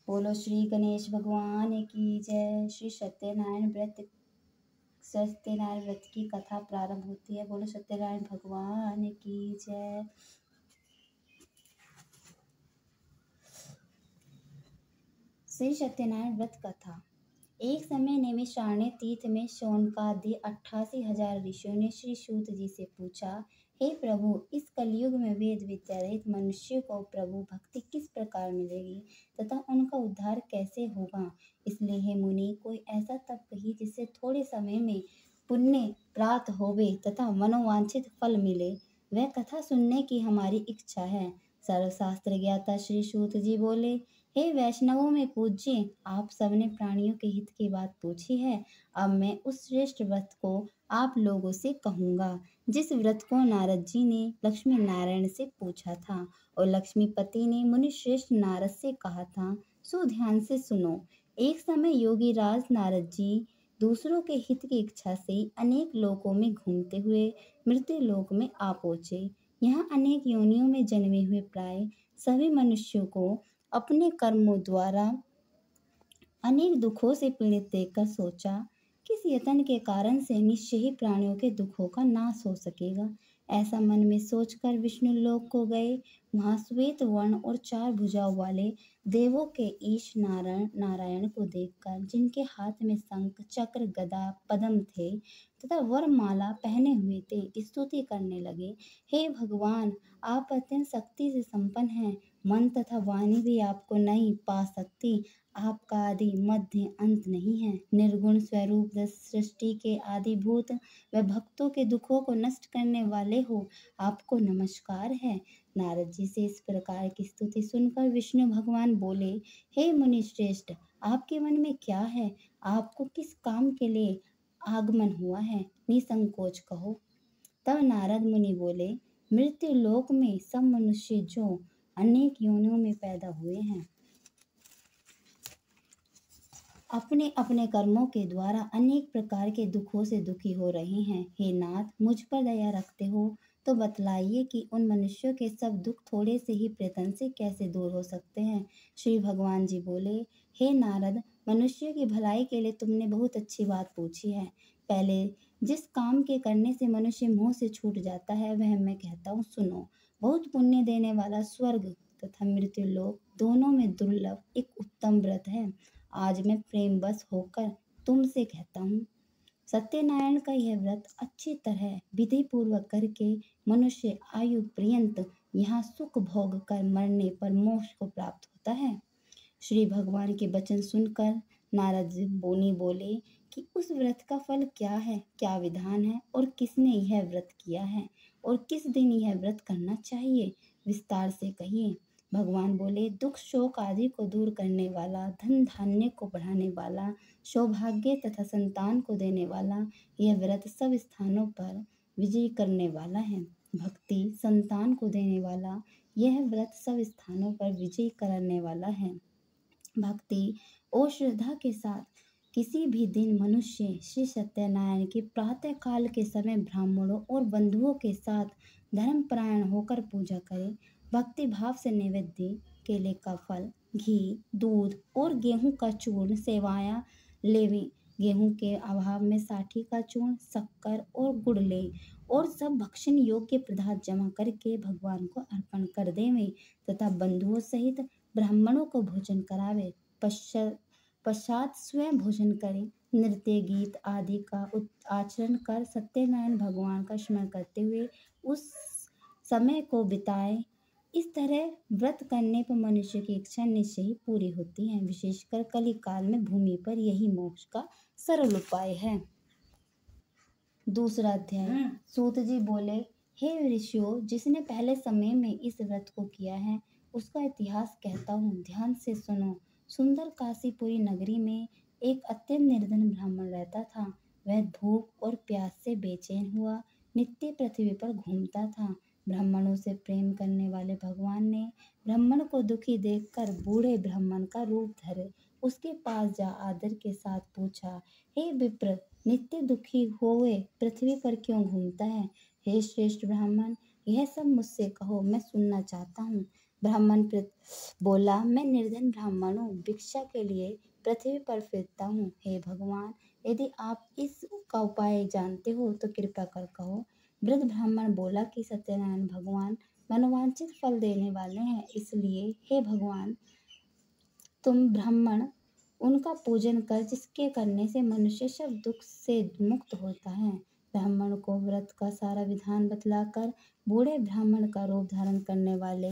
बोलो श्री गणेश भगवान की जय। श्री सत्यनारायण व्रत की कथा प्रारंभ होती है। बोलो सत्यनारायण भगवान की जय। श्री सत्यनारायण व्रत कथा। एक समय नैमिषारण्य तीर्थ में शौनकादि 88,000 ऋषियों ने श्री सूत जी से पूछा, हे प्रभु, इस कलयुग में वेद विद्या रहित मनुष्य को प्रभु भक्ति किस प्रकार मिलेगी तथा उनका उद्धार कैसे होगा। इसलिए हे मुनि, कोई ऐसा तप कहिए जिससे थोड़े समय में पुण्य प्राप्त होवे तथा मनोवांछित फल मिले। वह कथा सुनने की हमारी इच्छा है। सर्वशास्त्र ज्ञाता श्री सूत जी बोले, हे वैष्णवों में पूज्य, आप सबने प्राणियों के हित की बात पूछी है। अब मैं उस श्रेष्ठ व्रत को आप लोगों से कहूँगा जिस व्रत को नारद जी ने लक्ष्मी नारायण से पूछा था और लक्ष्मीपति ने मुनि श्रेष्ठ नारद से कहा था। सो ध्यान से सुनो। एक समय योगी राज नारद जी दूसरों के हित की इच्छा से अनेक लोकों में घूमते हुए मृत्यु लोक में आ पहुँचे। यहाँ अनेक योनियों में जन्मे हुए प्राय सभी मनुष्यों को अपने कर्मों द्वारा अनेक दुखों से पीड़ित देखकर सोचा, किस यत्न के कारण से निश्चय ही प्राणियों के दुखों का नाश हो सकेगा। ऐसा मन में सोचकर विष्णु लोक को गए। वहां श्वेत वर्ण और 4 भुजाओं वाले देवों के ईश नारायण को देखकर, जिनके हाथ में शंख चक्र गदा पद्म थे तथा वरमाला पहने हुए थे, स्तुति करने लगे। हे भगवान, आप अत्यंत शक्ति से संपन्न हैं। मन तथा वाणी भी आपको नहीं पा सकती। आपका आदि मध्य अंत नहीं है। निर्गुण स्वरूप सृष्टि के आदिभूत व भक्तों के दुखों को नष्ट करने वाले हो, आपको नमस्कार है। नारद जी से इस प्रकार की स्तुति सुनकर विष्णु भगवान बोले, हे मुनि श्रेष्ठ, आपके मन में क्या है? आपको किस काम के लिए आगमन हुआ है? निसंकोच कहो। तब नारद मुनि बोले, मृत्यु लोक में सब मनुष्य जो अनेक योनियों में पैदा हुए हैं, अपने अपने कर्मों के द्वारा अनेक प्रकार के दुखों से दुखी हो रहे हैं। हे नाथ, मुझ पर दया रखते हो तो बतलाइए कि उन मनुष्यों के सब दुख थोड़े से ही प्रयत्न से कैसे दूर हो सकते हैं। श्री भगवान जी बोले, हे नारद, मनुष्य की भलाई के लिए तुमने बहुत अच्छी बात पूछी है। पहले जिस काम के करने से मनुष्य मोह से छूट जाता है वह मैं कहता हूँ, सुनो। बहुत पुण्य देने वाला स्वर्ग तथा मृत्यु लोक दोनों में दुर्लभ एक उत्तम व्रत है। आज मैं प्रेम बस होकर तुमसे कहता हूँ, सत्यनारायण का यह व्रत अच्छी तरह विधि पूर्वक करके मनुष्य आयु पर्यंत यहाँ सुख भोग कर मरने पर मोक्ष को प्राप्त होता है। श्री भगवान के वचन सुनकर नारद जी मुनि बोले कि उस व्रत का फल क्या है, क्या विधान है और किसने यह व्रत किया है और किस दिन यह व्रत करना चाहिए, विस्तार से कहिए। भगवान बोले, दुख शोक आदि को दूर करने वाला, धन धान्य को बढ़ाने वाला, सौभाग्य तथा संतान को देने वाला, यह व्रत सब स्थानों पर विजय करने वाला है। भक्ति संतान को देने वाला, यह व्रत सब स्थानों पर विजय करने वाला है। भक्ति और श्रद्धा के साथ किसी भी दिन मनुष्य श्री सत्यनारायण की प्रातः काल के समय ब्राह्मणों और बंधुओं के साथ धर्मपरायण होकर पूजा करे। भक्ति भाव से नैवेद्य केले का फल, घी, दूध और गेहूं का चूर्ण सेवाया लेवे। गेहूं के अभाव में साठी का चूर्ण, शक्कर और गुड़ ले और सब भक्षण योग्य पदार्थ जमा करके भगवान को अर्पण कर देवे तथा बंधुओं सहित ब्राह्मणों को भोजन करावे। पश्चात स्वयं भोजन करे। नृत्य गीत आदि का आचरण कर सत्यनारायण भगवान का स्मरण करते हुए उस समय को बिताए। इस तरह व्रत करने पर मनुष्य की इच्छा निश्चय ही पूरी होती है। विशेषकर कली काल में भूमि पर यही मोक्ष का सरल उपाय है। दूसरा अध्याय। सूत जी बोले, हे ऋषियों, जिसने पहले समय में इस व्रत को किया है उसका इतिहास कहता हूँ, ध्यान से सुनो। सुंदर काशीपुरी नगरी में एक अत्यंत निर्धन ब्राह्मण रहता था। वह भूख और प्यास से बेचैन हुआ नित्य पृथ्वी पर घूमता था। ब्राह्मणों से प्रेम करने वाले भगवान ने ब्राह्मण को दुखी देखकर बूढ़े ब्राह्मण का रूप धरे उसके पास जा आदर के साथ पूछा, हे विप्र, नित्य दुखी हुए पृथ्वी पर क्यों घूमता है? हे श्रेष्ठ ब्राह्मण, यह सब मुझसे कहो, मैं सुनना चाहता हूँ। ब्राह्मण बोला, मैं निर्धन ब्राह्मण हूँ, भिक्षा के लिए पृथ्वी पर फिरता हूँ। हे भगवान, यदि आप इसका उपाय जानते हो तो कृपा कर कहो। वृद्ध ब्राह्मण बोला कि सत्यनारायण भगवान मनोवांछित फल देने वाले हैं, इसलिए हे भगवान तुम ब्राह्मण उनका पूजन कर, जिसके करने से मनुष्य सब दुख से मुक्त होता है। ब्राह्मण को व्रत का सारा विधान बतलाकर बूढ़े ब्राह्मण का रूप धारण करने वाले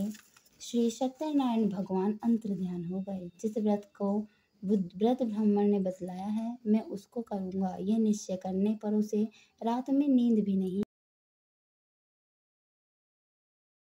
श्री सत्यनारायण भगवान अंतर्ध्यान हो गए। जिस व्रत को वृद्ध ब्राह्मण ने बतलाया है, मैं उसको करूँगा, यह निश्चय करने पर उसे रात में नींद भी नहीं